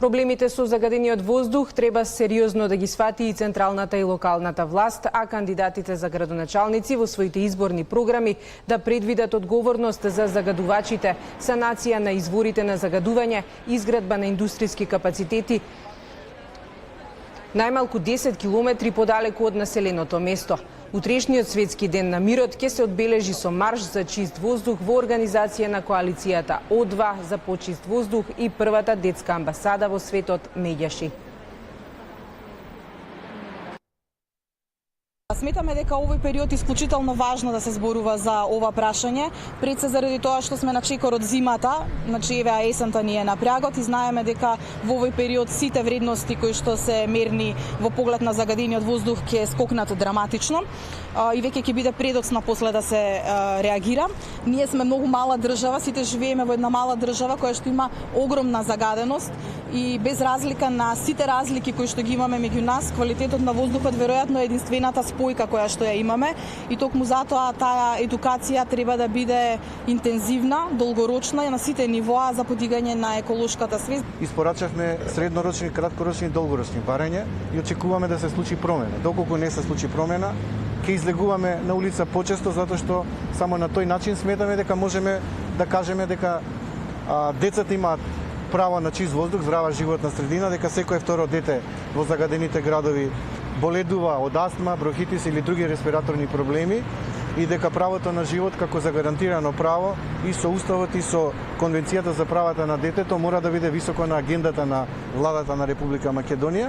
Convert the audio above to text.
Проблемите со загадениот воздух треба сериозно да ги свати и централната и локалната власт, а кандидатите за градоначалници во своите изборни програми да предвидат одговорност за загадувачите, санација на изворите на загадување, изградба на индустријски капацитети најмалку 10 километри подалеку од населеното место. Утрешниот светски ден на мирот ќе се одбележи со марш за чист воздух во организација на коалицијата О2 за почист воздух и првата детска амбасада во светот Меѓаши. Сметаме дека овој период е исклучително важно да се зборува за ова прашање, пред се заради тоа што сме на чекор од зимата, значи еве есента ни е на прагот и знаеме дека во овој период сите вредности кои што се мерни во поглед на загадениот воздух ќе скокнат драматично и веќе ќе биде предоцна после да се реагира. Ние сме многу мала држава, сите живееме во една мала држава која што има огромна загаденост и без разлика на сите разлики кои што ги имаме меѓу нас, квалитетот на воздухот веројатно е единствената спојка која што ја имаме и токму затоа таа едукација треба да биде интензивна, долгорочна и на сите нивоа за подигање на еколошката свест. Испорачавме среднорочни, краткорочни и долгорочни барања и очекуваме да се случи промена. Доколку не се случи промена, ќе излегуваме на улица почесто затоа што само на тој начин сметаме дека можеме да кажеме дека децата имаат право на чист воздух, здрава животна средина, дека секое второ дете во загадените градови боледува од астма, брохитис или други респираторни проблеми и дека правото на живот како загарантирано право и со уставот и со Конвенцијата за правата на детето мора да биде високо на агендата на владата на Република Македонија.